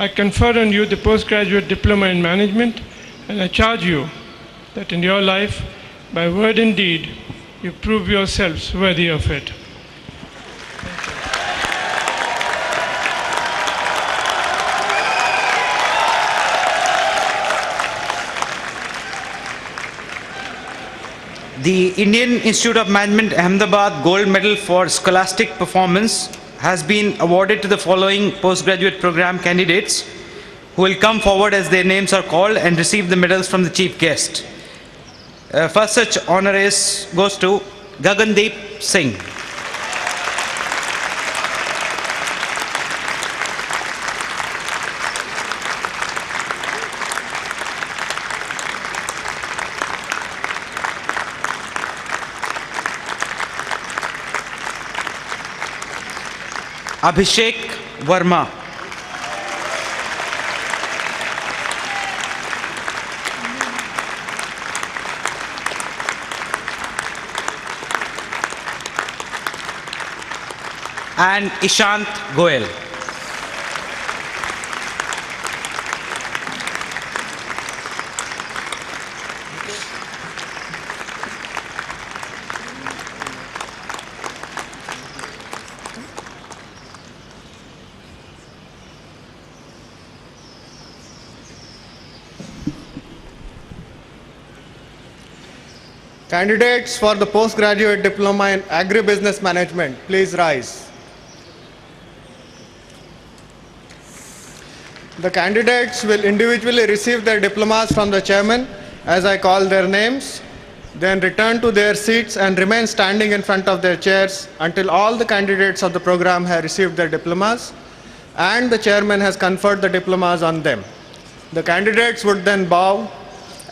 I confer on you the postgraduate diploma in management, and I charge you that in your life, by word and deed, you prove yourselves worthy of it. The Indian Institute of Management Ahmedabad Gold Medal for Scholastic Performance has been awarded to the following postgraduate program candidates who will come forward as their names are called and receive the medals from the chief guest. First such honor goes to Gagandeep Singh. Abhishek Verma. And Ishant Goel. Candidates for the postgraduate diploma in agribusiness management, please rise. The candidates will individually receive their diplomas from the chairman as I call their names, then return to their seats and remain standing in front of their chairs until all the candidates of the program have received their diplomas and the chairman has conferred the diplomas on them. The candidates would then bow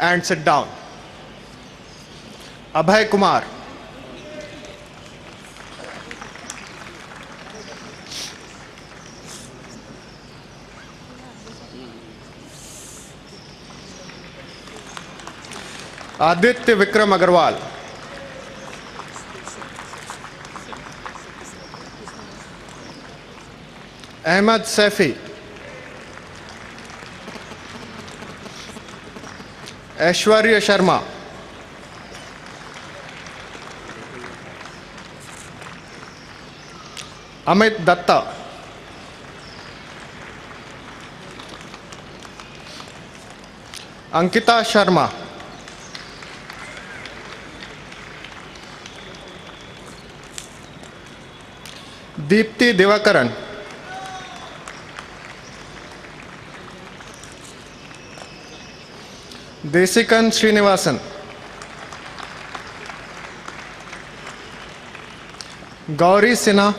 and sit down. Abhay Kumar. Aditya Vikram Agarwal. Ahmed Saifi. Aishwarya Sharma. Amit Datta. Ankita Sharma. Deepti Divakaran. Desikan Srinivasan. Gauri Sinha.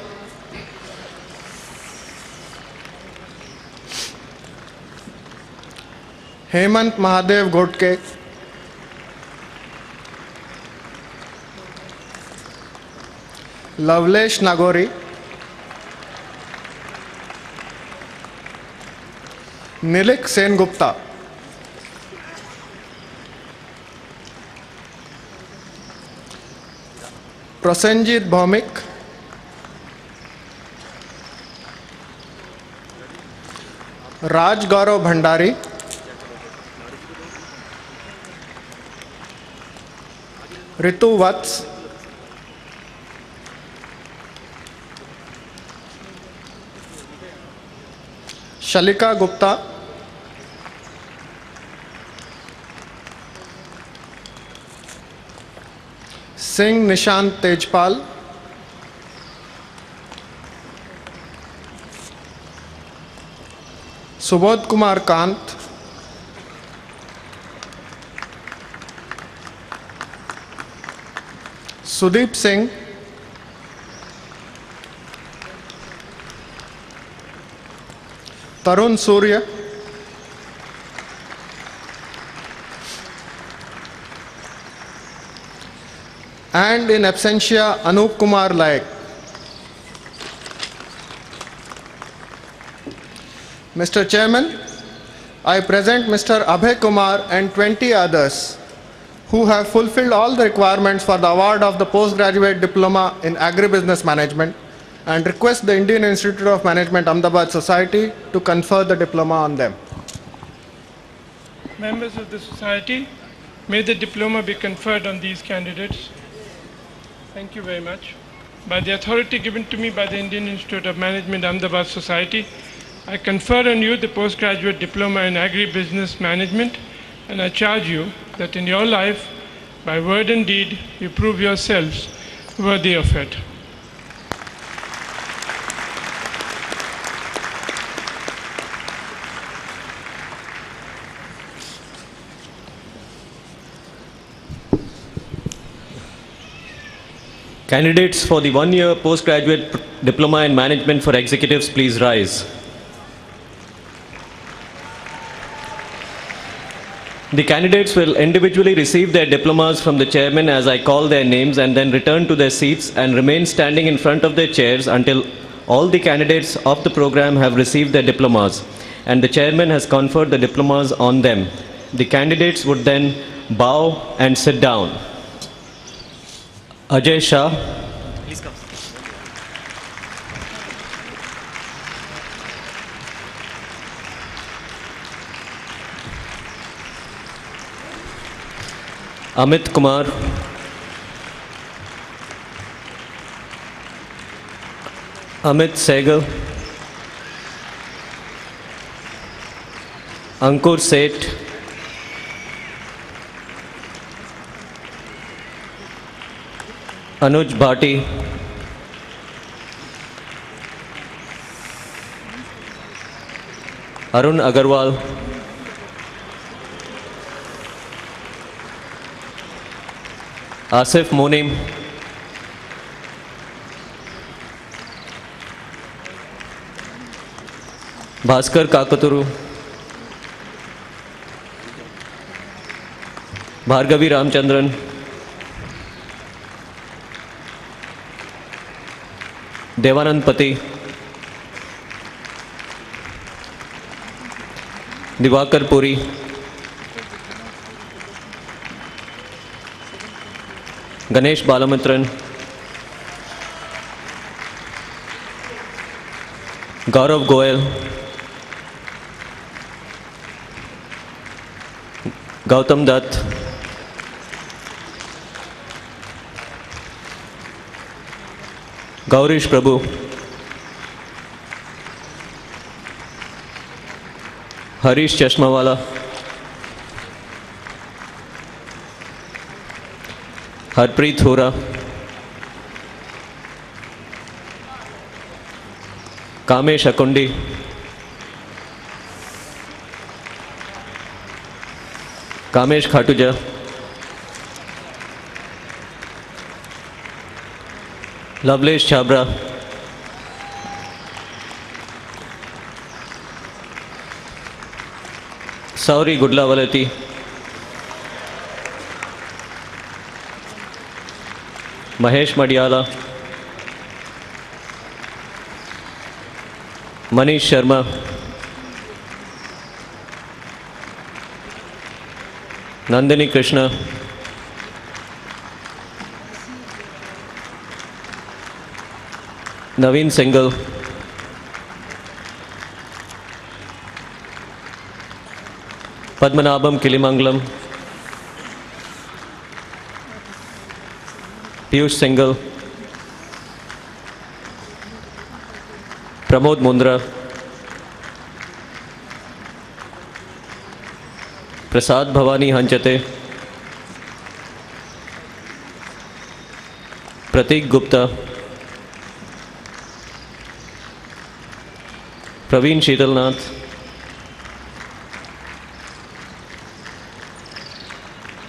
Hemant Mahadev Godke. Lavlesh Nagori. Nilik Sen Gupta. Prosenjit Bhaumik. Raj Gaurav Bhandari. Ritu Vats. Shalika Gupta. Singh Nishant Tejpal. Subodh Kumar Kant. Sudeep Singh. Tarun Surya. And in absentia, Anup Kumar Laik. Mr. Chairman, I present Mr. Abhay Kumar and 20 others who have fulfilled all the requirements for the award of the postgraduate diploma in agribusiness management and request the Indian Institute of Management Ahmedabad Society to confer the diploma on them. Members of the society, may the diploma be conferred on these candidates. Thank you very much. By the authority given to me by the Indian Institute of Management Ahmedabad Society, I confer on you the postgraduate diploma in agribusiness management, and I charge you that in your life, by word and deed, you prove yourselves worthy of it. Candidates for the one-year postgraduate diploma in management for executives, please rise. The candidates will individually receive their diplomas from the chairman as I call their names, and then return to their seats and remain standing in front of their chairs until all the candidates of the program have received their diplomas and the chairman has conferred the diplomas on them. The candidates would then bow and sit down. Ajay Shah. Please come. Amit Kumar. Amit Sehgal. Ankur Seth. Anuj Bhati. Arun Agarwal. Asif Monim. Bhaskar Kakaturu. Bhargavi Ramchandran. Devanand Pati. Divakar Puri. Ganesh Balamitran. Gaurav Goyal. Gautam Dutt. Gaurish Prabhu. Harish Chashmawala. Harpreet Hora. Kamesh Akundi. Kamesh Khatuja. Lavlesh Chabra. Sauri Gudlavalati. Mahesh Madiyala. Manish Sharma. Nandini Krishna. Naveen Singhal. Padmanabham Kilimangalam. Piyush Singhal. Pramod Mundra. Prasad Bhavani Hanchate. Pratik Gupta. Praveen Sheetalnath.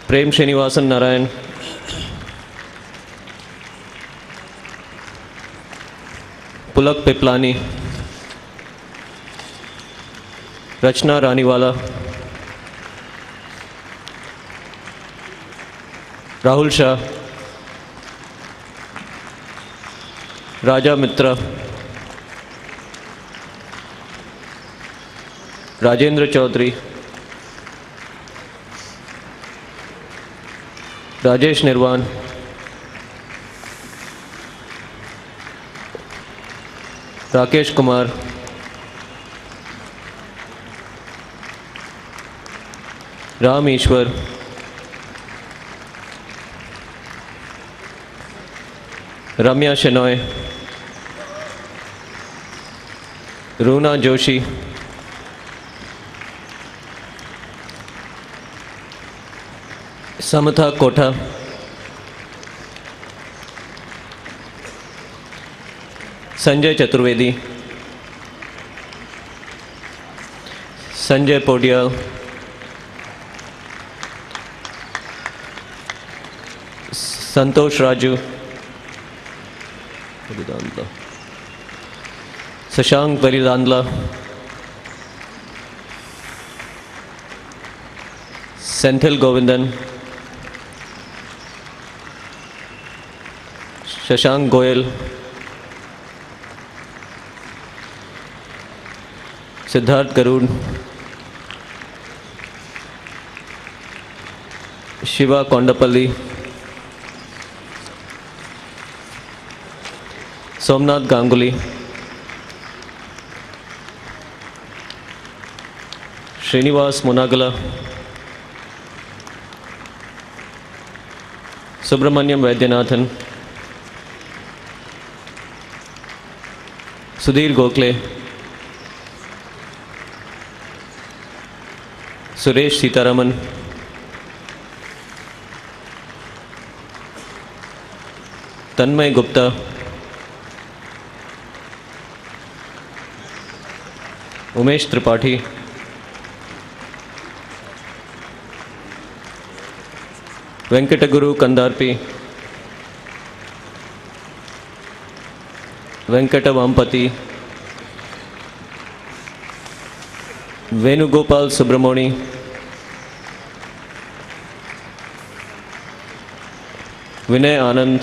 Prem Srinivasan Narayan. Pulak Piplani. Rachna Raniwala. Rahul Shah. Raja Mitra. Rajendra Chaudhary. Rajesh Nirwan. Rakesh Kumar, Ram Ishwar, Ramya Shenoy, Runa Joshi, Samatha Kotha, Sanjay Chaturvedi, Sanjay Podial, Santosh Raju, Sashank Varidandla, Senthil Govindan, Shashank Goyal, Siddharth Garud, Shiva Kondapalli, Somnath Ganguly, Srinivas Munagala, Subramanyam Vaidyanathan, Sudhir Gokhale, Suresh Sitaraman, Tanmay Gupta, Umesh Tripathi, Venkataguru Kandarpi, Venkata Vampati, Venugopal Subramoni, Vinay Anand,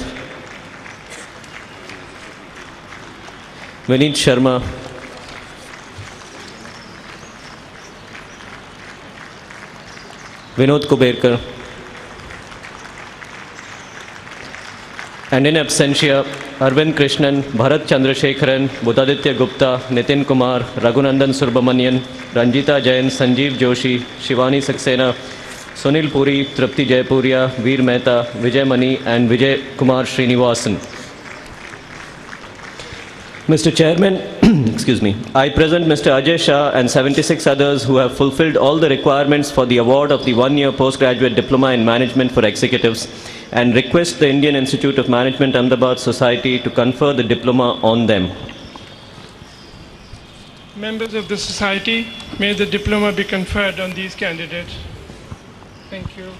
Vineet Sharma, Vinod Kuberkar, and in absentia, Arvind Krishnan, Bharat Chandrasekharan, Buddhaditya Gupta, Nitin Kumar, Raghunandan Subramanian, Ranjita Jain, Sanjeev Joshi, Shivani Saxena, Sunil Puri, Tripti Jaipuria, Veer Mehta, Vijay Mani, and Vijay Kumar Srinivasan. Mr. Chairman, excuse me, I present Mr. Ajay Shah and 76 others who have fulfilled all the requirements for the award of the one-year postgraduate diploma in management for executives and request the Indian Institute of Management Ahmedabad Society to confer the diploma on them. Members of the society, may the diploma be conferred on these candidates. Thank you.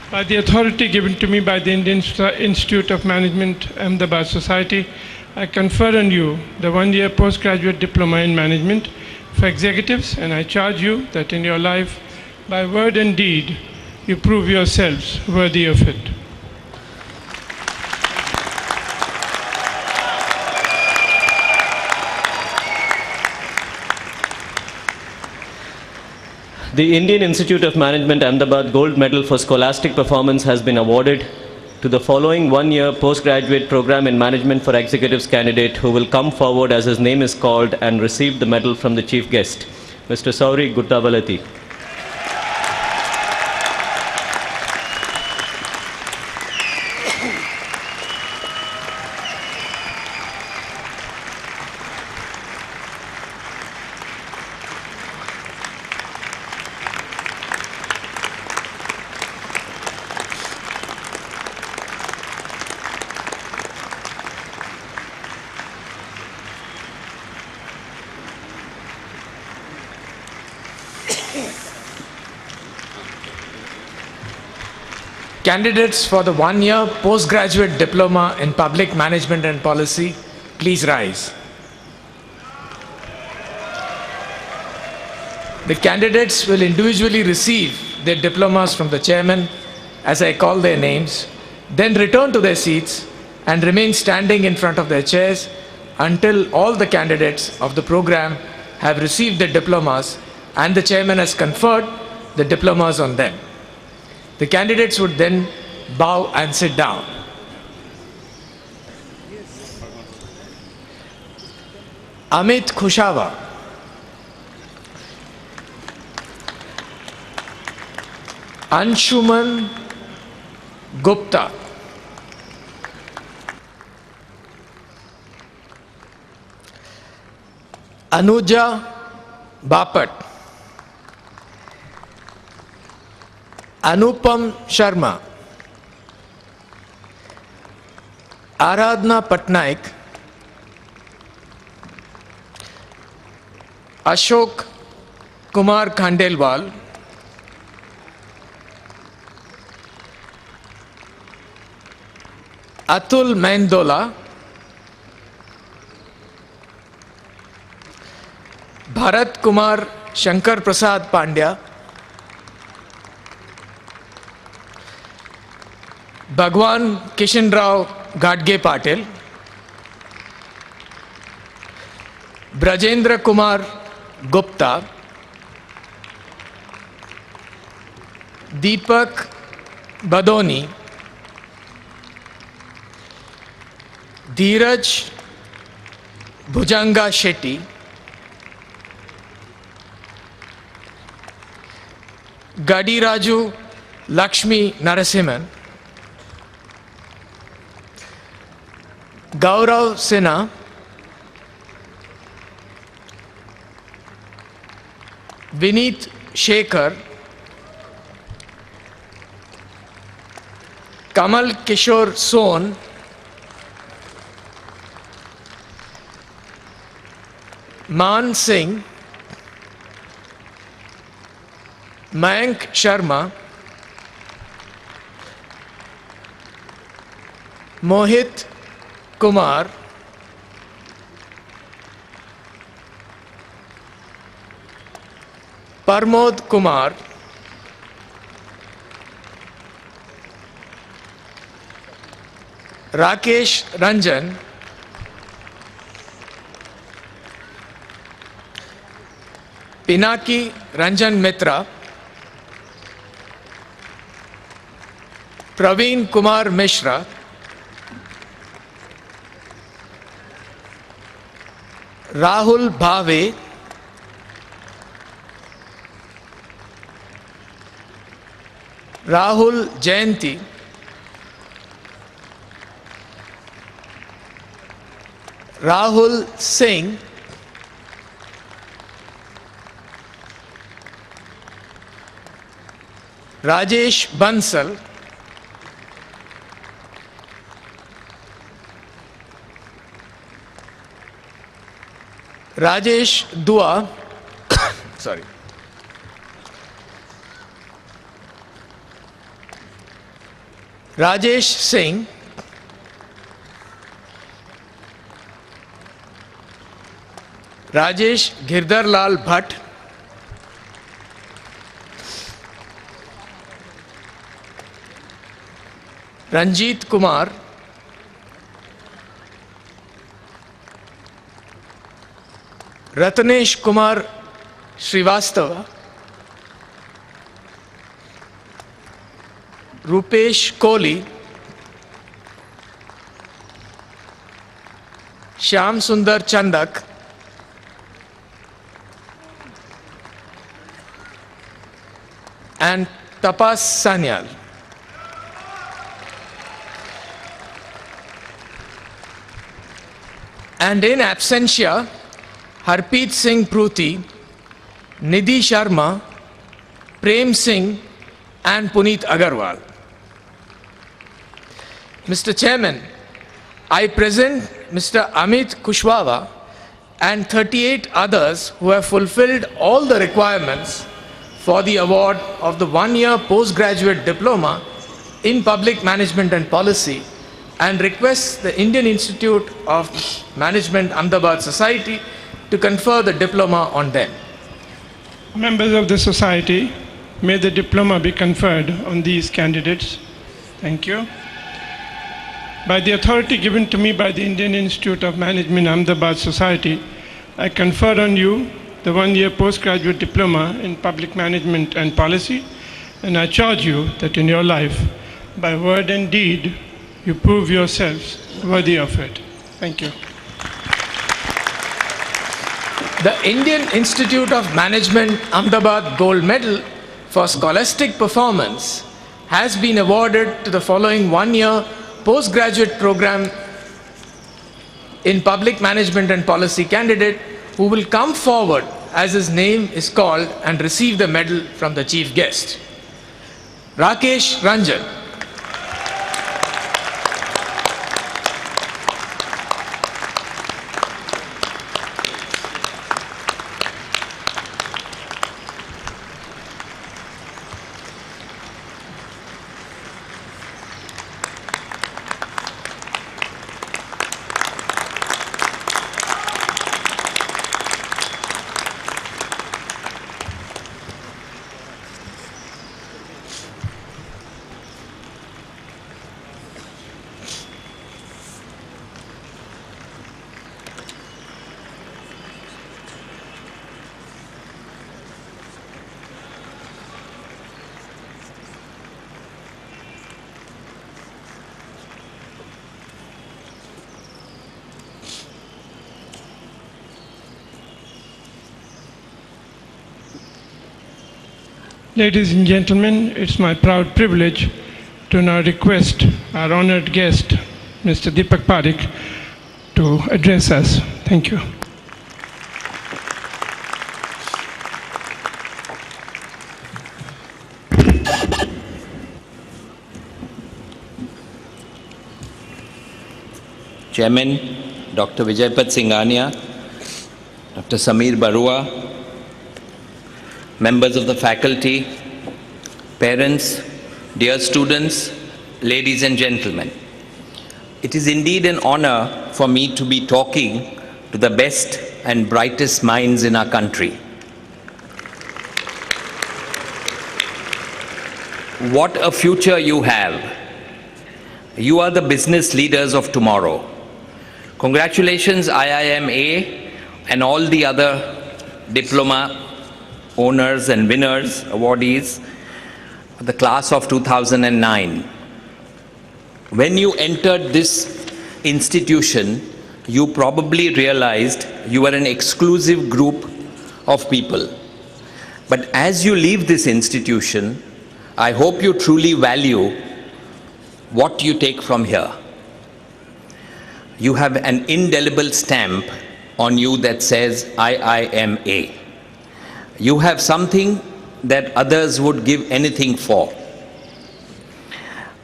By the authority given to me by the Indian Institute of Management Ahmedabad Society, I confer on you the one-year postgraduate diploma in management for executives, and I charge you that in your life, by word and deed, you prove yourselves worthy of it. The Indian Institute of Management Ahmedabad Gold Medal for Scholastic Performance has been awarded to the following one-year postgraduate program in management for executives candidate who will come forward as his name is called and receive the medal from the chief guest, Mr. Sauri Guttavalati. Candidates for the one-year postgraduate diploma in public management and policy, please rise. The candidates will individually receive their diplomas from the chairman as I call their names, then return to their seats and remain standing in front of their chairs until all the candidates of the program have received their diplomas and the chairman has conferred the diplomas on them. The candidates would then bow and sit down. Amit Kushava, Anshuman Gupta, Anuja Bapat, Anupam Sharma, Aradhna Patnaik, Ashok Kumar Khandelwal, Atul Mendola, Bharat Kumar Shankar Prasad Pandya, Bhagwan Kishan Rao Gadge Patil, Brajendra Kumar Gupta, Deepak Badoni, Dheeraj Bhujanga Shetty, Gadiraju Lakshmi Narasimhan, Gaurav Sinha, Vineet Shekhar, Kamal Kishore Son, Man Singh, Mayank Sharma, Mohit Kumar, Parmod Kumar, Rakesh Ranjan, Pinaki Ranjan Mitra, Praveen Kumar Mishra, Rahul Bhave, Rahul Jayanti, Rahul Singh, Rajesh Bansal, Rajesh Dua, sorry, Rajesh Singh, Rajesh Girdhar Lal Bhatt, Ranjit Kumar, Ratnesh Kumar Srivastava, Rupesh Kohli, Shyam Sundar Chandak, and Tapas Sanyal. And in absentia, Harpreet Singh Pruthi, Nidhi Sharma, Prem Singh, and Puneet Agarwal. Mr. Chairman, I present Mr. Amit Kushwaha and 38 others who have fulfilled all the requirements for the award of the one-year postgraduate diploma in public management and policy, and request the Indian Institute of Management Ahmedabad Society to confer the diploma on them. Members of the society, may the diploma be conferred on these candidates. Thank you. By the authority given to me by the Indian Institute of Management Ahmedabad Society, I confer on you the one-year postgraduate diploma in public management and policy, and I charge you that in your life, by word and deed, you prove yourselves worthy of it. Thank you. The Indian Institute of Management Ahmedabad Gold Medal for Scholastic Performance has been awarded to the following one-year postgraduate program in Public Management and Policy candidate who will come forward as his name is called and receive the medal from the chief guest. Rakesh Ranjan. Ladies and gentlemen, it's my proud privilege to now request our honored guest, Mr. Deepak Parekh, to address us. Thank you. Chairman, Dr. Vijaypat Singhania, Dr. Samir Barua, members of the faculty, parents, dear students, ladies and gentlemen. It is indeed an honor for me to be talking to the best and brightest minds in our country. What a future you have. You are the business leaders of tomorrow. Congratulations, IIMA and all the other diploma owners and winners, awardees, the class of 2009. When you entered this institution, you probably realized you were an exclusive group of people. But as you leave this institution, I hope you truly value what you take from here. You have an indelible stamp on you that says IIMA. You have something that others would give anything for.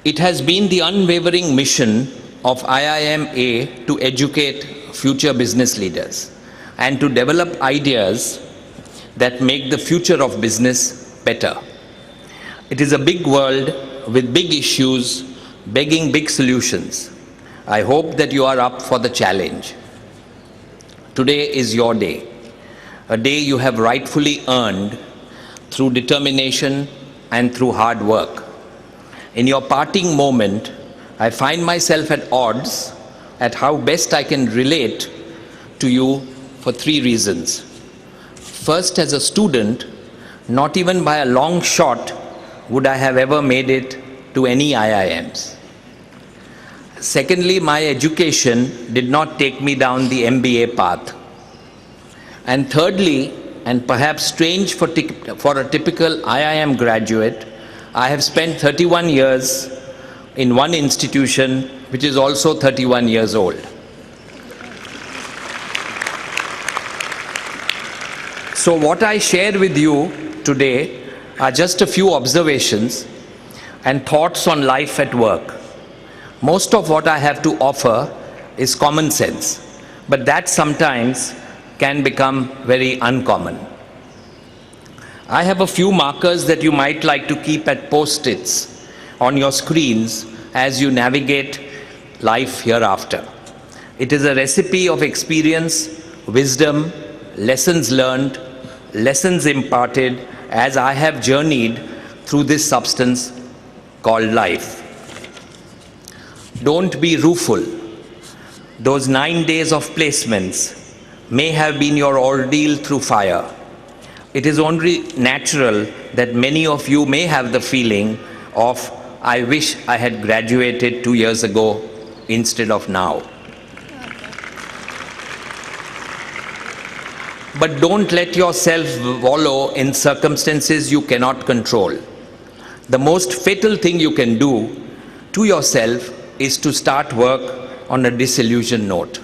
It has been the unwavering mission of IIMA to educate future business leaders and to develop ideas that make the future of business better. It is a big world with big issues, begging big solutions. I hope that you are up for the challenge. Today is your day. A day you have rightfully earned through determination and through hard work. In your parting moment, I find myself at odds at how best I can relate to you for three reasons. First, as a student, not even by a long shot would I have ever made it to any IIMs. Secondly, my education did not take me down the MBA path. And thirdly, and perhaps strange for a typical IIM graduate, I have spent 31 years in one institution which is also 31 years old. So what I share with you today are just a few observations and thoughts on life at work. Most of what I have to offer is common sense, but that sometimes can become very uncommon. I have a few markers that you might like to keep at post-its on your screens as you navigate life hereafter. It is a recipe of experience, wisdom, lessons learned, lessons imparted as I have journeyed through this substance called life. Don't be rueful. Those 9 days of placements may have been your ordeal through fire. It is only natural that many of you may have the feeling of, I wish I had graduated 2 years ago instead of now. But don't let yourself wallow in circumstances you cannot control. The most fatal thing you can do to yourself is to start work on a disillusioned note.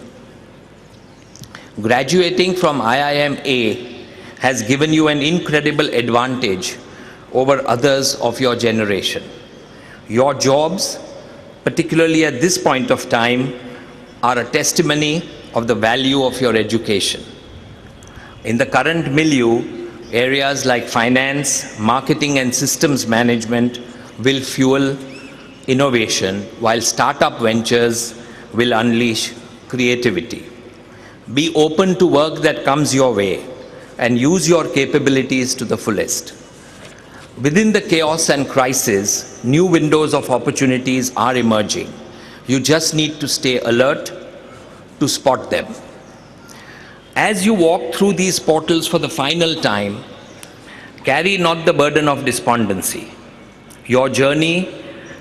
Graduating from IIMA has given you an incredible advantage over others of your generation. Your jobs, particularly at this point of time, are a testimony of the value of your education. In the current milieu, areas like finance, marketing and systems management will fuel innovation, while startup ventures will unleash creativity. Be open to work that comes your way and use your capabilities to the fullest. Within the chaos and crisis, new windows of opportunities are emerging. You just need to stay alert to spot them. As you walk through these portals for the final time, carry not the burden of despondency. Your journey,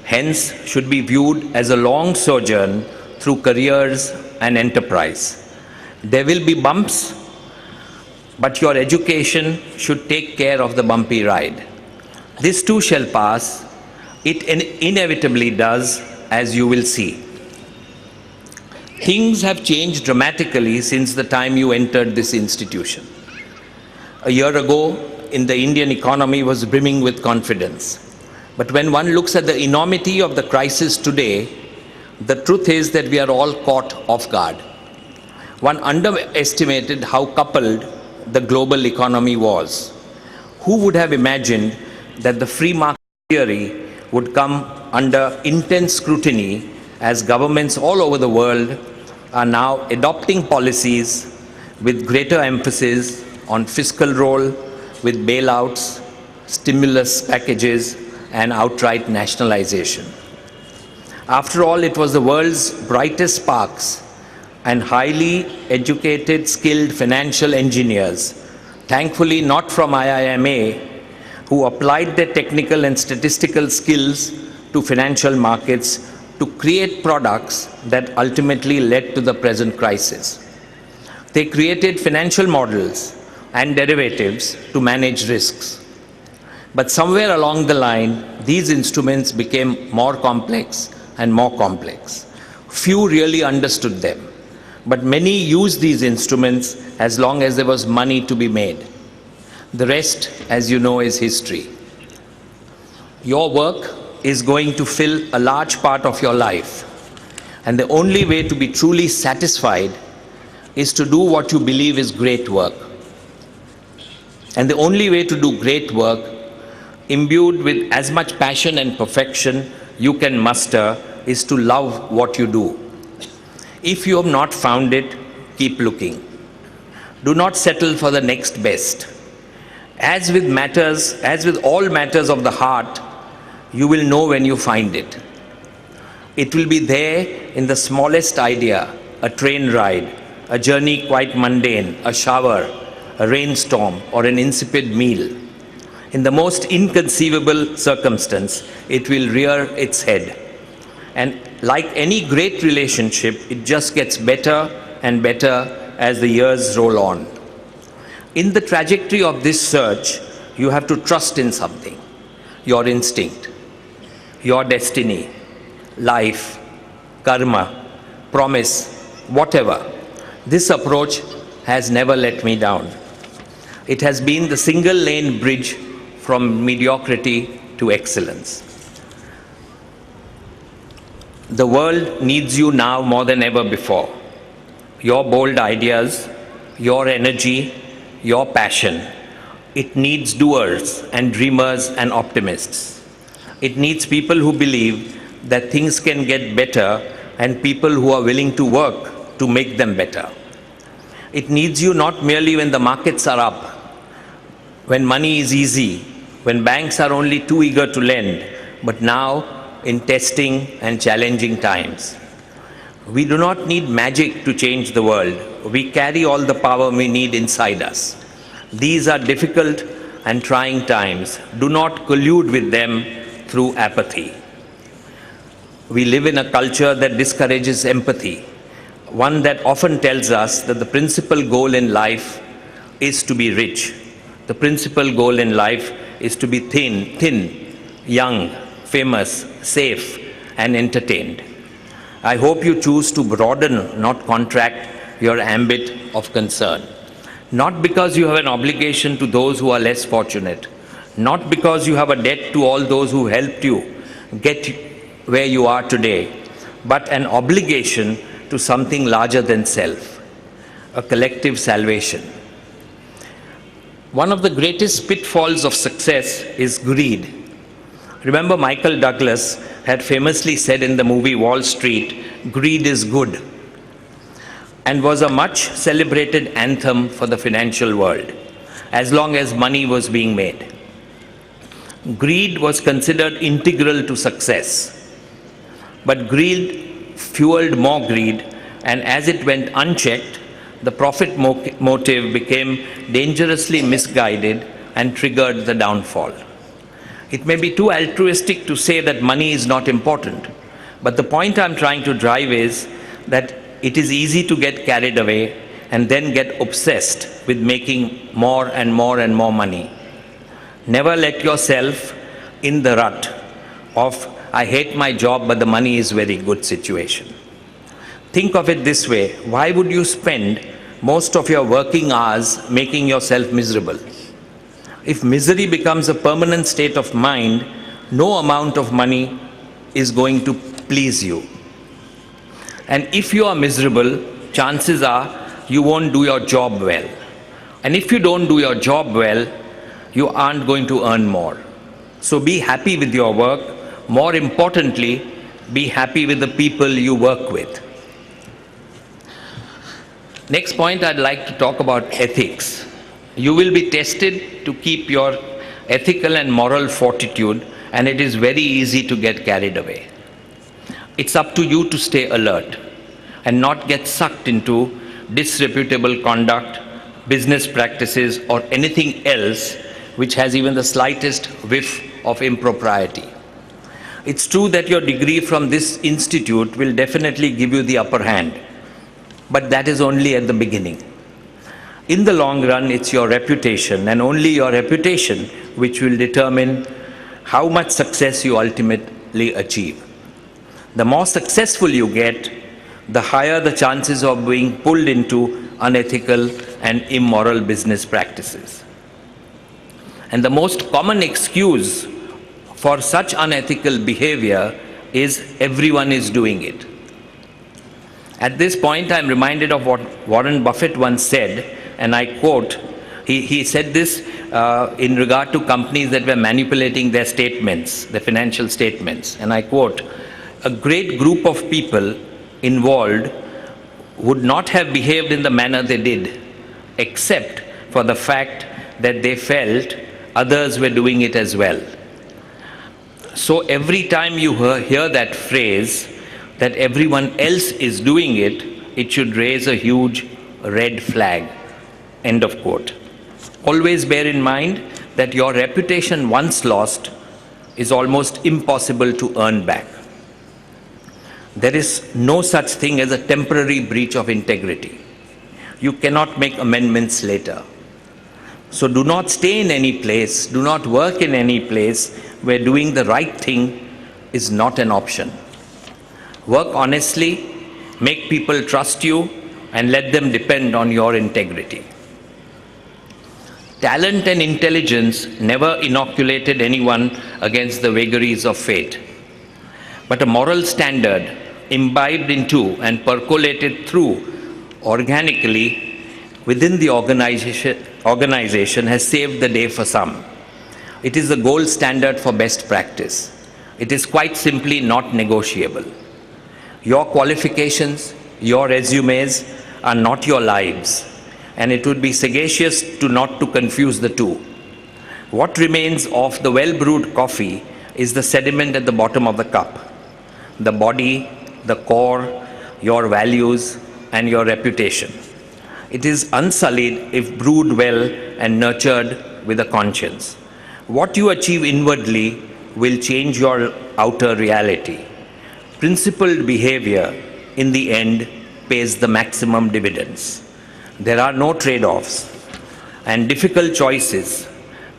hence, should be viewed as a long sojourn through careers and enterprise. There will be bumps, but your education should take care of the bumpy ride. This too shall pass. It inevitably does, as you will see. Things have changed dramatically since the time you entered this institution. A year ago, the Indian economy was brimming with confidence. But when one looks at the enormity of the crisis today, the truth is that we are all caught off guard. One underestimated how coupled the global economy was. Who would have imagined that the free market theory would come under intense scrutiny as governments all over the world are now adopting policies with greater emphasis on fiscal role, with bailouts, stimulus packages, and outright nationalization. After all, it was the world's brightest sparks and highly educated, skilled financial engineers, thankfully not from IIMA, who applied their technical and statistical skills to financial markets to create products that ultimately led to the present crisis. They created financial models and derivatives to manage risks. But somewhere along the line, these instruments became more complex and more complex. Few really understood them, but many used these instruments as long as there was money to be made. The rest, as you know, is history. Your work is going to fill a large part of your life, and the only way to be truly satisfied is to do what you believe is great work. And the only way to do great work, imbued with as much passion and perfection you can muster, is to love what you do. If you have not found it, keep looking. Do not settle for the next best. As with all matters of the heart, you will know when you find it. It will be there in the smallest idea, a train ride, a journey quite mundane, a shower, a rainstorm, or an insipid meal. In the most inconceivable circumstance, it will rear its head. And like any great relationship, it just gets better and better as the years roll on. In the trajectory of this search, you have to trust in something, your instinct, your destiny, life, karma, promise, whatever. This approach has never let me down. It has been the single lane bridge from mediocrity to excellence. The world needs you now more than ever before. Your bold ideas, your energy, your passion. It needs doers and dreamers and optimists. It needs people who believe that things can get better and people who are willing to work to make them better. It needs you not merely when the markets are up, when money is easy, when banks are only too eager to lend, but now in testing and challenging times. We do not need magic to change the world. We carry all the power we need inside us. These are difficult and trying times. Do not collude with them through apathy. We live in a culture that discourages empathy, one that often tells us that the principal goal in life is to be rich. The principal goal in life is to be thin, young, famous, safe, and entertained. I hope you choose to broaden, not contract, your ambit of concern. Not because you have an obligation to those who are less fortunate, not because you have a debt to all those who helped you get where you are today, but an obligation to something larger than self, a collective salvation. One of the greatest pitfalls of success is greed. Remember, Michael Douglas had famously said in the movie Wall Street, "Greed is good," and was a much celebrated anthem for the financial world, as long as money was being made. Greed was considered integral to success, but greed fueled more greed, and as it went unchecked, the profit motive became dangerously misguided and triggered the downfall. It may be too altruistic to say that money is not important, but the point I'm trying to drive is that it is easy to get carried away and then get obsessed with making more and more and more money. Never let yourself in the rut of, "I hate my job, but the money is very good" situation. Think of it this way: why would you spend most of your working hours making yourself miserable? If misery becomes a permanent state of mind, no amount of money is going to please you. And if you are miserable, chances are you won't do your job well. And if you don't do your job well, you aren't going to earn more. So be happy with your work. More importantly, be happy with the people you work with. Next point, I'd like to talk about ethics. You will be tested to keep your ethical and moral fortitude, and it is very easy to get carried away. It's up to you to stay alert and not get sucked into disreputable conduct, business practices, or anything else which has even the slightest whiff of impropriety. It's true that your degree from this institute will definitely give you the upper hand, but that is only at the beginning. In the long run, it's your reputation, and only your reputation, which will determine how much success you ultimately achieve. The more successful you get, the higher the chances of being pulled into unethical and immoral business practices. And the most common excuse for such unethical behavior is everyone is doing it. At this point, I'm reminded of what Warren Buffett once said, and I quote, he said this in regard to companies that were manipulating their statements, their financial statements, and I quote, "A great group of people involved would not have behaved in the manner they did, except for the fact that they felt others were doing it as well." So every time you hear that phrase, that everyone else is doing it, it should raise a huge red flag. End of quote. Always bear in mind that your reputation once lost is almost impossible to earn back. There is no such thing as a temporary breach of integrity. You cannot make amendments later. So do not stay in any place, do not work in any place where doing the right thing is not an option. Work honestly, make people trust you, and let them depend on your integrity. Talent and intelligence never inoculated anyone against the vagaries of fate. But a moral standard imbibed into and percolated through organically within the organization has saved the day for some. It is the gold standard for best practice. It is quite simply not negotiable. Your qualifications, your resumes are not your lives, and it would be sagacious not to confuse the two. What remains of the well-brewed coffee is the sediment at the bottom of the cup, the body, the core, your values, and your reputation. It is unsullied if brewed well and nurtured with a conscience. What you achieve inwardly will change your outer reality. Principled behavior, in the end, pays the maximum dividends. There are no trade-offs. and difficult choices,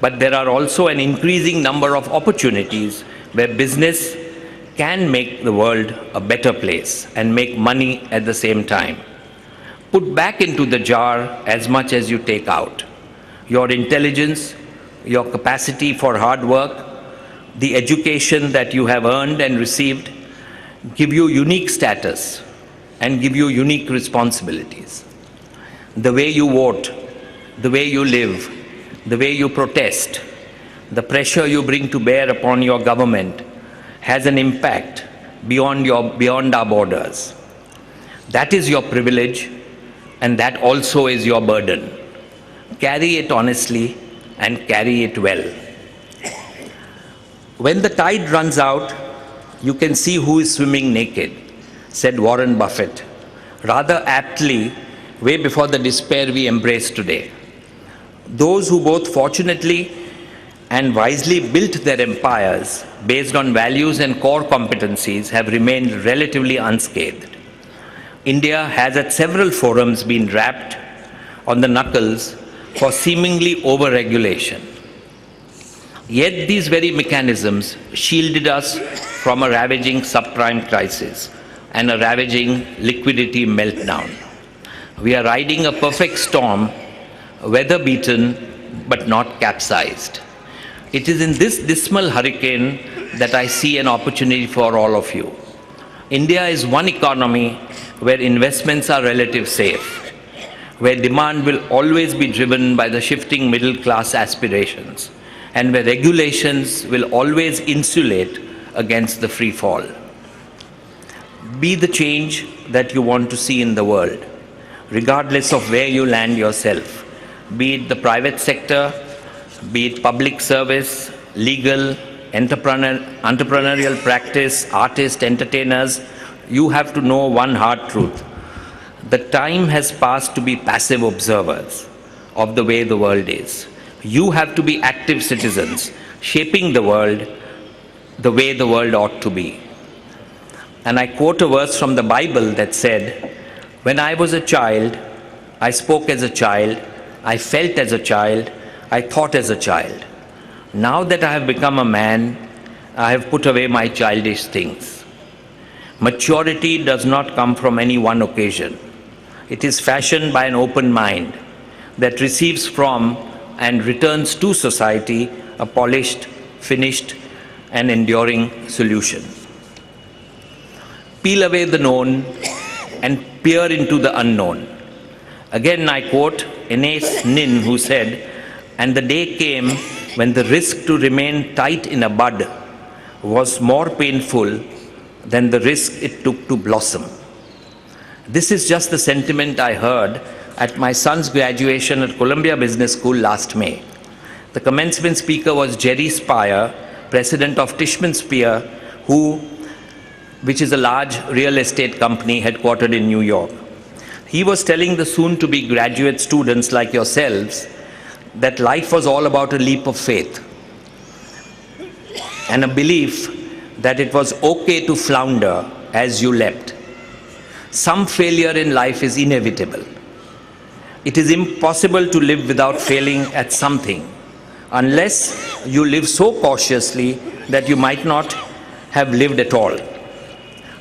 but there are also an increasing number of opportunities where business can make the world a better place and make money at the same time. Put back into the jar as much as you take out. Your intelligence, your capacity for hard work, the education that you have earned and received give you unique status and give you unique responsibilities. The way you vote, the way you live, the way you protest, the pressure you bring to bear upon your government has an impact beyond our borders. That is your privilege, and that also is your burden. Carry it honestly and carry it well. When the tide runs out, you can see who is swimming naked, said Warren Buffett, rather aptly way before the despair we embrace today. Those who both fortunately and wisely built their empires based on values and core competencies have remained relatively unscathed. India has at several forums been rapped on the knuckles for seemingly over-regulation. Yet these very mechanisms shielded us from a ravaging subprime crisis and a ravaging liquidity meltdown. We are riding a perfect storm, weather-beaten but not capsized. It is in this dismal hurricane that I see an opportunity for all of you. India is one economy where investments are relatively safe, where demand will always be driven by the shifting middle-class aspirations, and where regulations will always insulate against the free fall. Be the change that you want to see in the world, regardless of where you land yourself, be it the private sector, be it public service, legal, entrepreneurial practice, artists, entertainers. You have to know one hard truth. The time has passed to be passive observers of the way the world is. You have to be active citizens, shaping the world the way the world ought to be. And I quote a verse from the Bible that said, "When I was a child, I spoke as a child, I felt as a child, I thought as a child. Now that I have become a man, I have put away my childish things." Maturity does not come from any one occasion. It is fashioned by an open mind that receives from and returns to society a polished, finished, and enduring solution. Peel away the known and peer into the unknown. Again, I quote Anais Nin, who said, "And the day came when the risk to remain tight in a bud was more painful than the risk it took to blossom." This is just the sentiment I heard at my son's graduation at Columbia Business School last May. The commencement speaker was Jerry Spire, president of Tishman Spear, which is a large real estate company headquartered in New York. He was telling the soon-to-be graduate students like yourselves that life was all about a leap of faith and a belief that it was okay to flounder as you leapt. Some failure in life is inevitable. It is impossible to live without failing at something, unless you live so cautiously that you might not have lived at all.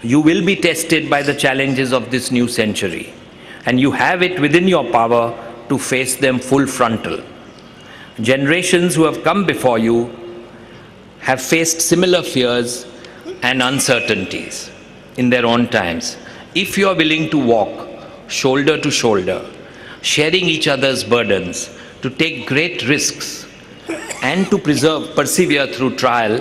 You will be tested by the challenges of this new century, and you have it within your power to face them full frontal. Generations who have come before you have faced similar fears and uncertainties in their own times. If you are willing to walk shoulder to shoulder, sharing each other's burdens, to take great risks, and to persevere through trial,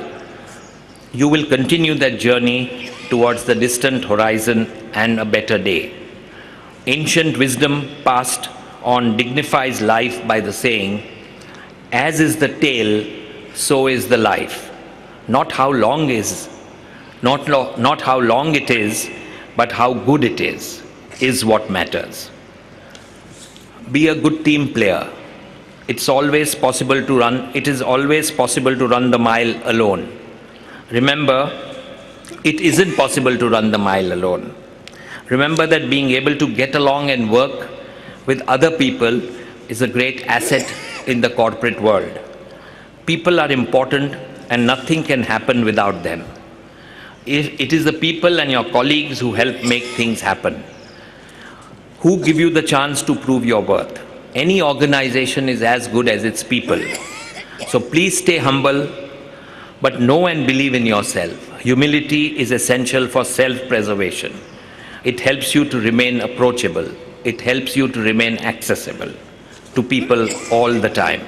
you will continue that journey towards the distant horizon and a better day. Ancient wisdom passed on dignifies life by the saying, "As is the tale, so is the life." Not how long it is, but how good it is what matters. Be a good team player. It is always possible to run the mile alone. Remember, it isn't possible to run the mile alone. Remember that being able to get along and work with other people is a great asset in the corporate world. People are important and nothing can happen without them. It is the people and your colleagues who help make things happen, who give you the chance to prove your worth. Any organization is as good as its people. So please stay humble, but know and believe in yourself. Humility is essential for self-preservation. It helps you to remain approachable. It helps you to remain accessible to people all the time.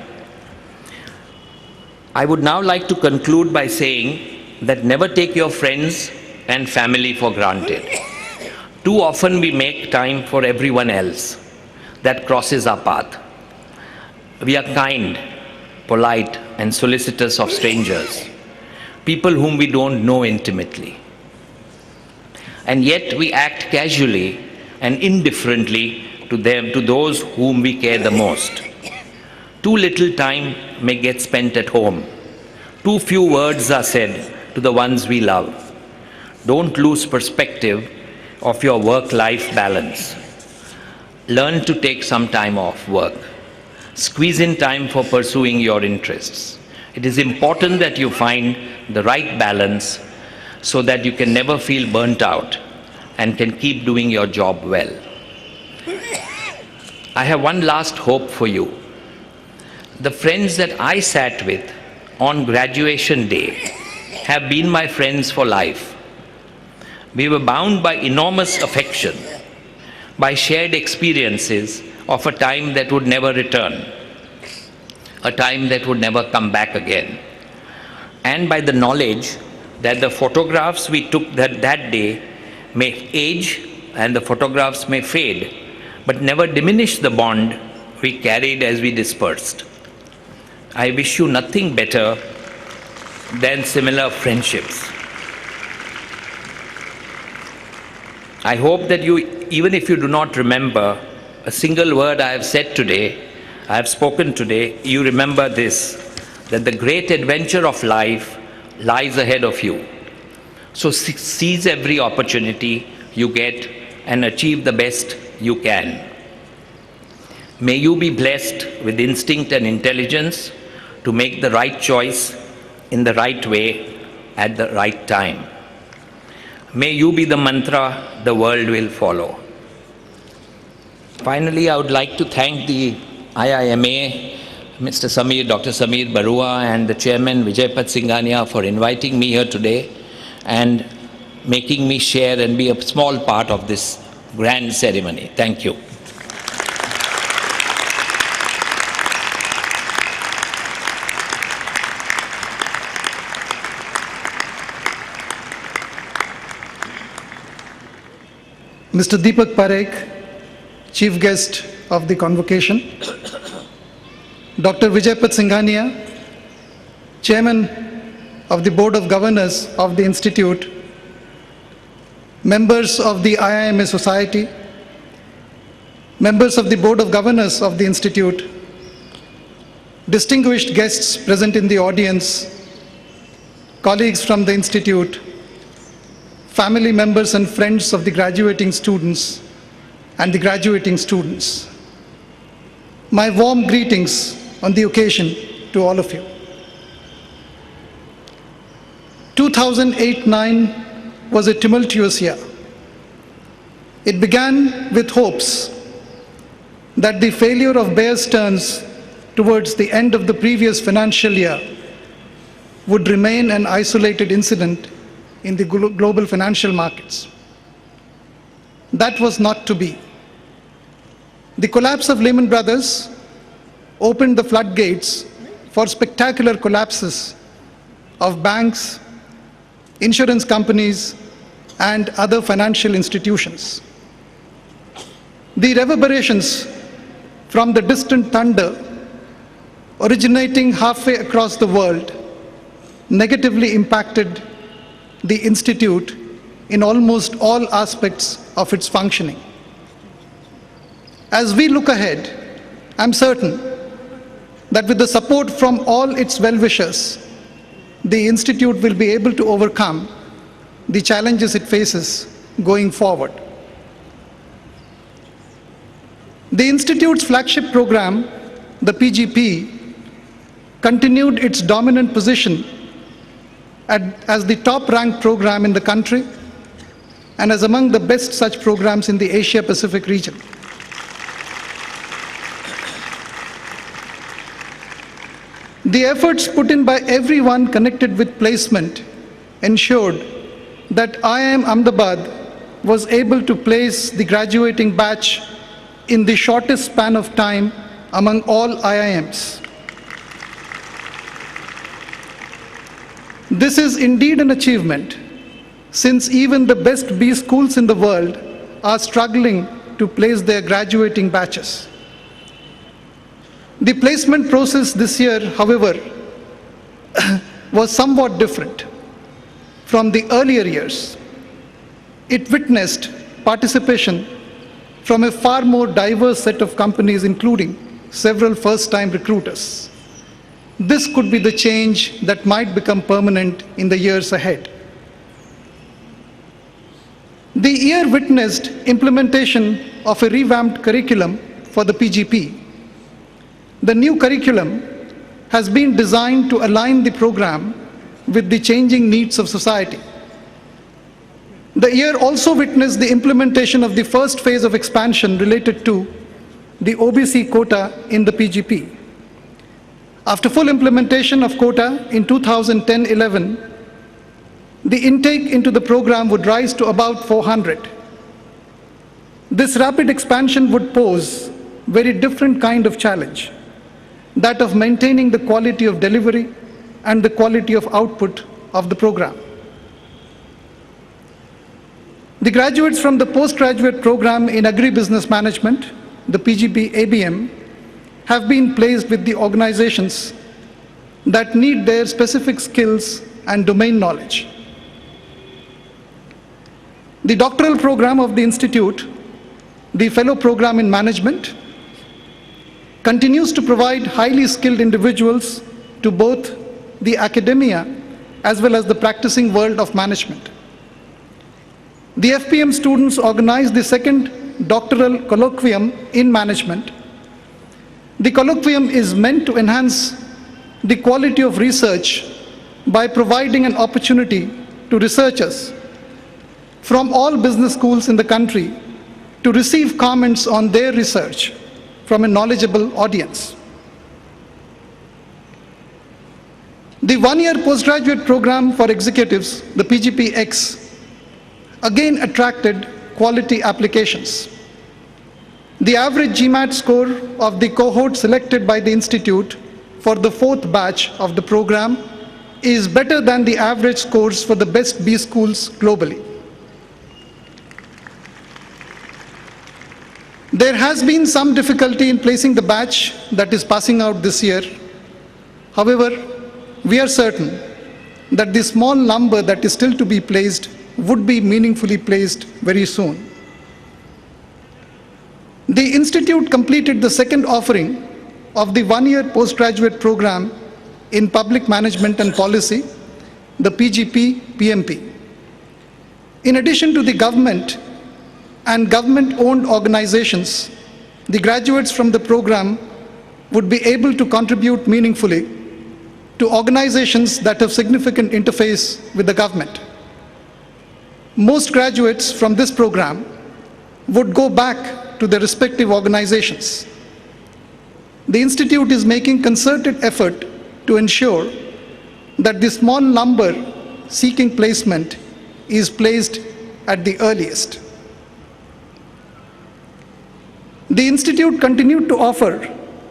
I would now like to conclude by saying that never take your friends and family for granted. Too often we make time for everyone else that crosses our path. We are kind, polite, and solicitous of strangers, people whom we don't know intimately. And yet we act casually and indifferently to them, to those whom we care the most. Too little time may get spent at home. Too few words are said to the ones we love. Don't lose perspective of your work-life balance. Learn to take some time off work. Squeeze in time for pursuing your interests. It is important that you find the right balance so that you can never feel burnt out and can keep doing your job well. I have one last hope for you. The friends that I sat with on graduation day have been my friends for life. We were bound by enormous affection, by shared experiences of a time that would never return, a time that would never come back again, and by the knowledge that the photographs we took that day may age and the photographs may fade, but never diminish the bond we carried as we dispersed. I wish you nothing better than similar friendships. I hope that you, even if you do not remember a single word I have said today, I have spoken today, you remember this, that the great adventure of life lies ahead of you. So seize every opportunity you get and achieve the best you can. May you be blessed with instinct and intelligence to make the right choice in the right way at the right time. May you be the mantra the world will follow. Finally, I would like to thank the IIMA, Dr. Samir Barua, and the chairman Vijaypat Singhania for inviting me here today and making me share and be a small part of this grand ceremony. Thank you. Mr. Deepak Parekh, Chief Guest of the Convocation, Dr. Vijaypat Singhania, Chairman of the Board of Governors of the Institute, members of the IIMA Society, members of the Board of Governors of the Institute, distinguished guests present in the audience, colleagues from the Institute, family members and friends of the graduating students and the graduating students. My warm greetings on the occasion to all of you. 2008-09 was a tumultuous year. It began with hopes that the failure of Bear Stearns towards the end of the previous financial year would remain an isolated incident in the global financial markets. That was not to be. The collapse of Lehman Brothers opened the floodgates for spectacular collapses of banks, insurance companies, and other financial institutions. The reverberations from the distant thunder originating halfway across the world negatively impacted the Institute in almost all aspects of its functioning. As we look ahead, I'm certain that with the support from all its well-wishers, the Institute will be able to overcome the challenges it faces going forward. The Institute's flagship program, the PGP, continued its dominant position as the top-ranked program in the country and as among the best such programs in the Asia-Pacific region. The efforts put in by everyone connected with placement ensured that IIM Ahmedabad was able to place the graduating batch in the shortest span of time among all IIMs. This is indeed an achievement, since even the best B schools in the world are struggling to place their graduating batches. The placement process this year, however, was somewhat different from the earlier years. It witnessed participation from a far more diverse set of companies, including several first-time recruiters. This could be the change that might become permanent in the years ahead. The year witnessed implementation of a revamped curriculum for the PGP. The new curriculum has been designed to align the program with the changing needs of society. The year also witnessed the implementation of the first phase of expansion related to the OBC quota in the PGP. After full implementation of quota in 2010-11, the intake into the program would rise to about 400. This rapid expansion would pose very different kind of challenge, that of maintaining the quality of delivery and the quality of output of the program. The graduates from the postgraduate program in Agribusiness Management, the PGP ABM, have been placed with the organizations that need their specific skills and domain knowledge. The doctoral program of the Institute, the Fellow Program in Management, continues to provide highly skilled individuals to both the academia as well as the practicing world of management. The FPM students organized the second doctoral colloquium in management. The colloquium is meant to enhance the quality of research by providing an opportunity to researchers from all business schools in the country to receive comments on their research from a knowledgeable audience. The one-year postgraduate program for executives, the PGP-X, again attracted quality applications. The average GMAT score of the cohort selected by the Institute for the fourth batch of the program is better than the average scores for the best B schools globally. There has been some difficulty in placing the batch that is passing out this year. However, we are certain that the small number that is still to be placed would be meaningfully placed very soon. The Institute completed the second offering of the one-year postgraduate program in Public Management and Policy, the PGP-PMP. In addition to the government and government-owned organizations, the graduates from the program would be able to contribute meaningfully to organizations that have significant interface with the government. Most graduates from this program would go back to their respective organizations. The Institute is making concerted effort to ensure that the small number seeking placement is placed at the earliest. The Institute continued to offer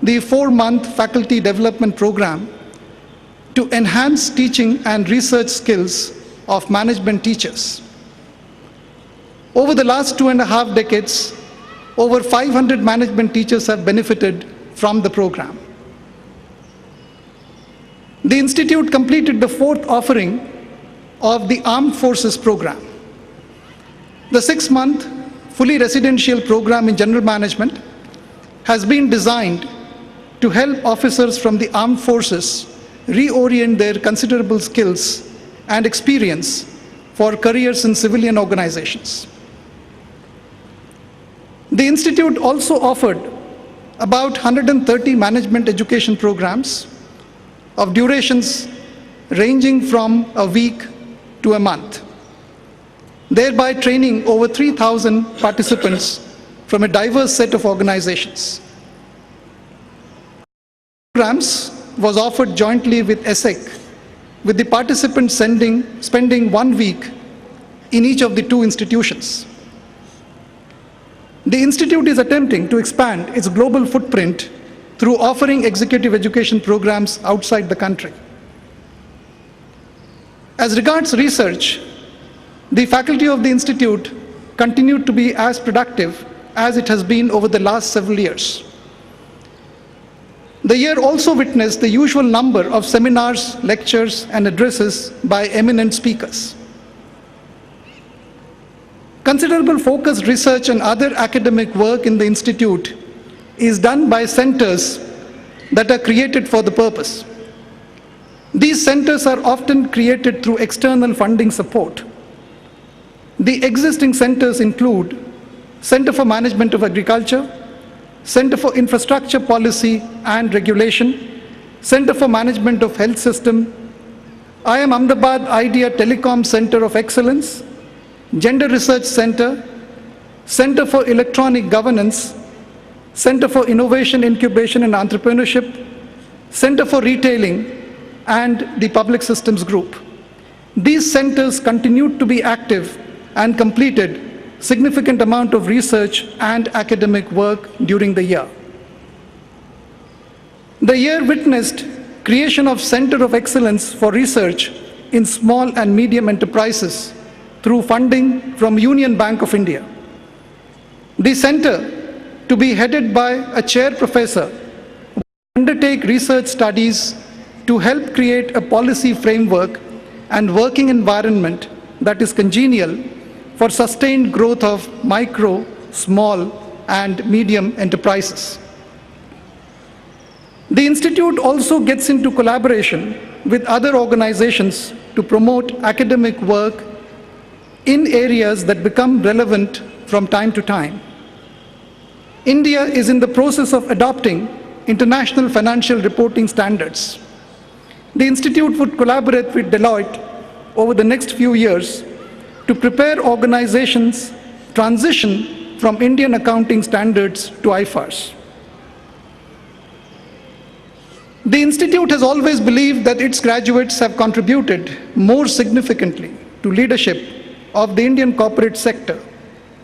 the 4-month faculty development program to enhance teaching and research skills of management teachers. Over the last 2.5 decades, over 500 management teachers have benefited from the program. The Institute completed the 4th offering of the Armed Forces program. The 6-month fully residential program in general management has been designed to help officers from the armed forces reorient their considerable skills and experience for careers in civilian organizations. The Institute also offered about 130 management education programs of durations ranging from a week to a month, thereby training over 3,000 participants from a diverse set of organizations. Programs was offered jointly with ESSEC, with the participants spending 1 week in each of the two institutions. The institute is attempting to expand its global footprint through offering executive education programs outside the country. As regards research, the faculty of the institute continued to be as productive as it has been over the last several years. The year also witnessed the usual number of seminars, lectures, and addresses by eminent speakers. Considerable focused research and other academic work in the institute is done by centers that are created for the purpose. These centers are often created through external funding support. The existing centers include Center for Management of Agriculture, Center for Infrastructure Policy and Regulation, Center for Management of Health System, IIM Ahmedabad Idea Telecom Center of Excellence, Gender Research Center, Center for Electronic Governance, Center for Innovation, Incubation and Entrepreneurship, Center for Retailing, and the Public Systems Group. These centers continued to be active and completed significant amount of research and academic work during the year. The year witnessed creation of Center of Excellence for Research in Small and Medium Enterprises through funding from Union Bank of India. The center, to be headed by a chair professor, will undertake research studies to help create a policy framework and working environment that is congenial for sustained growth of micro, small, and medium enterprises. The institute also gets into collaboration with other organizations to promote academic work in areas that become relevant from time to time. India is in the process of adopting international financial reporting standards. The institute would collaborate with Deloitte over the next few years to prepare organizations transition from Indian accounting standards to IFRS. The institute has always believed that its graduates have contributed more significantly to leadership of the Indian corporate sector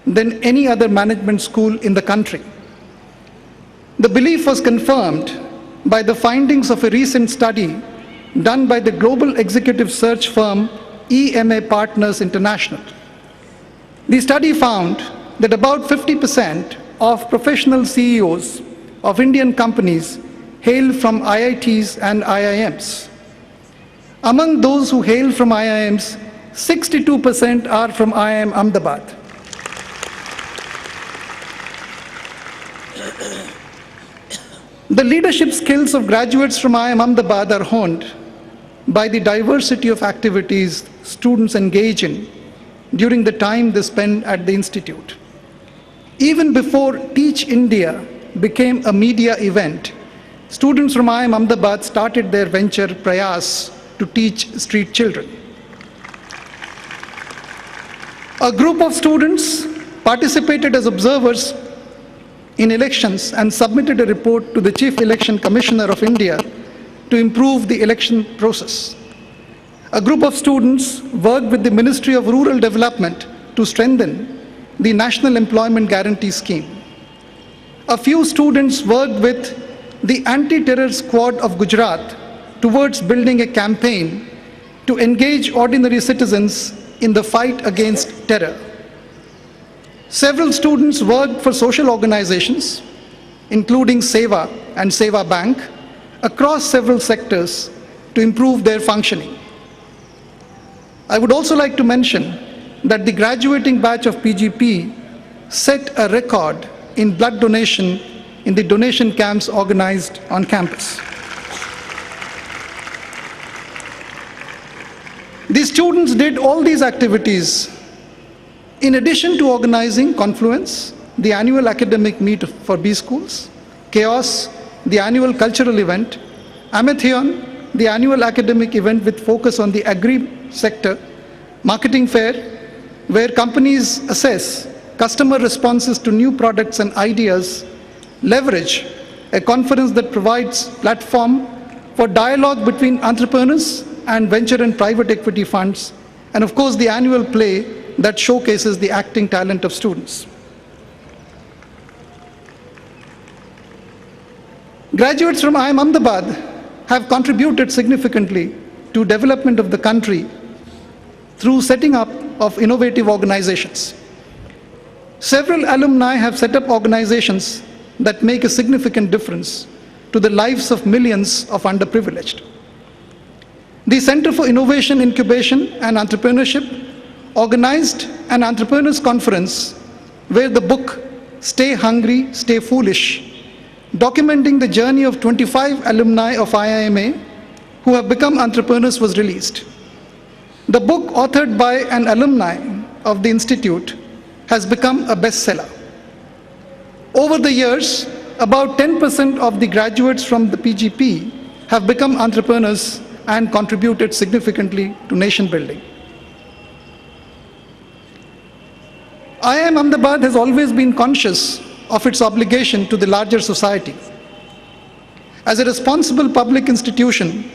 than any other management school in the country. The belief was confirmed by the findings of a recent study done by the global executive search firm IIMA Partners International. The study found that about 50% of professional CEOs of Indian companies hail from IITs and IIMs. Among those who hail from IIMs, 62% are from IIM Ahmedabad. The leadership skills of graduates from IIM Ahmedabad are honed by the diversity of activities students engage in during the time they spend at the institute. Even before Teach India became a media event, students from IIM Ahmedabad started their venture Prayas to teach street children. A group of students participated as observers in elections and submitted a report to the Chief Election Commissioner of India to improve the election process. A group of students worked with the Ministry of Rural Development to strengthen the National Employment Guarantee Scheme. A few students worked with the Anti-Terror Squad of Gujarat towards building a campaign to engage ordinary citizens in the fight against terror. Several students worked for social organizations, including Seva and Seva Bank, across several sectors to improve their functioning. I would also like to mention that the graduating batch of PGP set a record in blood donation in the donation camps organized on campus. The students did all these activities in addition to organizing Confluence, the annual academic meet for B schools, Chaos, the annual cultural event, Amatheon, the annual academic event with focus on the agri sector, Marketing Fair, where companies assess customer responses to new products and ideas, Leverage, a conference that provides platform for dialogue between entrepreneurs and venture and private equity funds, and of course the annual play that showcases the acting talent of students. Graduates from IIM Ahmedabad have contributed significantly to development of the country through setting up of innovative organizations. Several alumni have set up organizations that make a significant difference to the lives of millions of underprivileged. The Center for Innovation, Incubation and Entrepreneurship organized an entrepreneurs conference where the book Stay Hungry, Stay Foolish, documenting the journey of 25 alumni of IIMA who have become entrepreneurs, was released. The book, authored by an alumni of the institute, has become a bestseller. Over the years, about 10% of the graduates from the PGP have become entrepreneurs and contributed significantly to nation building. IIM Ahmedabad has always been conscious of its obligation to the larger society. As a responsible public institution,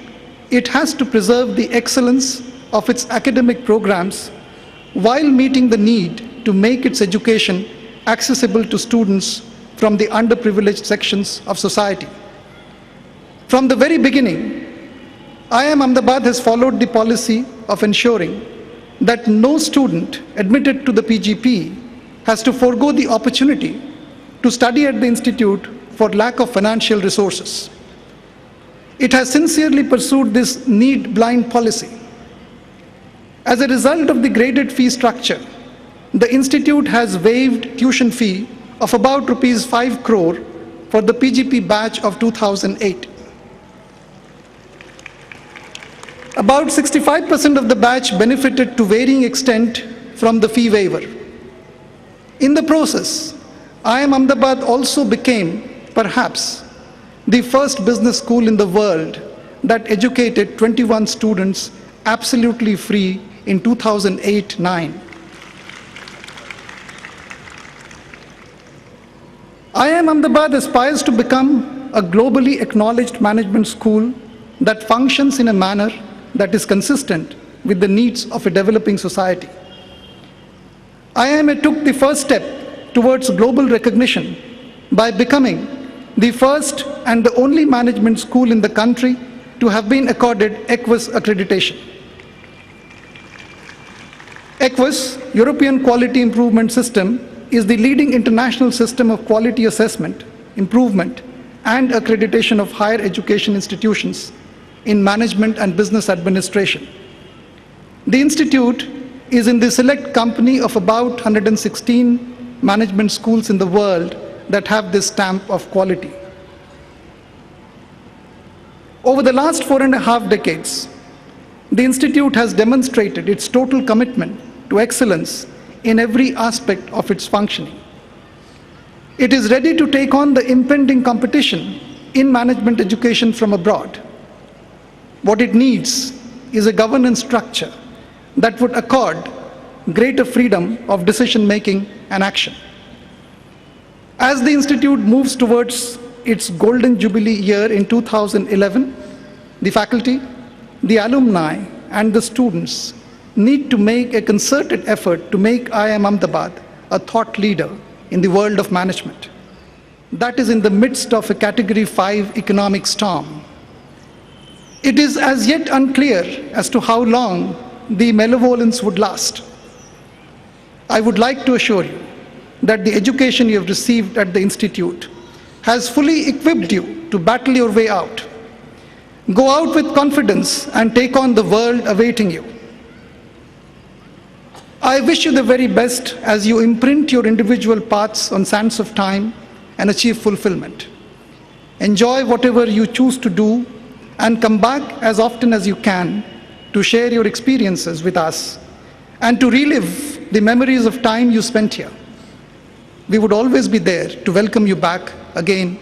it has to preserve the excellence of its academic programs while meeting the need to make its education accessible to students from the underprivileged sections of society. From the very beginning, IIM Ahmedabad has followed the policy of ensuring that no student admitted to the PGP has to forego the opportunity to study at the institute for lack of financial resources. It has sincerely pursued this need-blind policy. As a result of the graded fee structure, the institute has waived tuition fee of about rupees 5 crore for the PGP batch of 2008. About 65% of the batch benefited to varying extent from the fee waiver. In the process, IIM Ahmedabad also became, perhaps, the first business school in the world that educated 21 students absolutely free in 2008-09. IIM Ahmedabad aspires to become a globally acknowledged management school that functions in a manner that is consistent with the needs of a developing society. IIMA took the first step towards global recognition by becoming the first and the only management school in the country to have been accorded EQUIS accreditation. EQUIS, European Quality Improvement System, is the leading international system of quality assessment, improvement, and accreditation of higher education institutions in management and business administration. The institute is in the select company of about 116 management schools in the world that have this stamp of quality. Over the last 4.5 decades, the institute has demonstrated its total commitment to excellence in every aspect of its functioning. It is ready to take on the impending competition in management education from abroad. What it needs is a governance structure that would accord greater freedom of decision-making and action. As the institute moves towards its golden jubilee year in 2011, the faculty, the alumni, and the students need to make a concerted effort to make IIM Ahmedabad a thought leader in the world of management. That is in the midst of a Category 5 economic storm. It is as yet unclear as to how long the malevolence would last. I would like to assure you that the education you have received at the institute has fully equipped you to battle your way out. Go out with confidence and take on the world awaiting you. I wish you the very best as you imprint your individual paths on sands of time and achieve fulfillment. Enjoy whatever you choose to do and come back as often as you can to share your experiences with us and to relive the memories of time you spent here. We would always be there to welcome you back again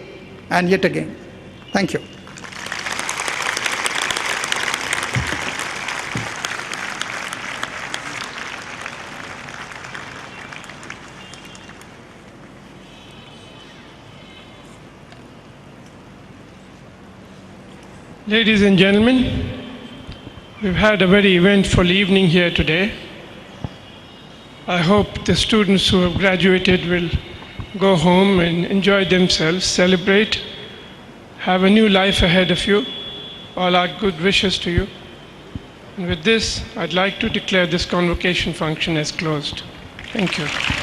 and yet again. Thank you. Ladies and gentlemen, we've had a very eventful evening here today. I hope the students who have graduated will go home and enjoy themselves, celebrate, have a new life ahead of you. All our good wishes to you. And with this, I'd like to declare this convocation function as closed. Thank you.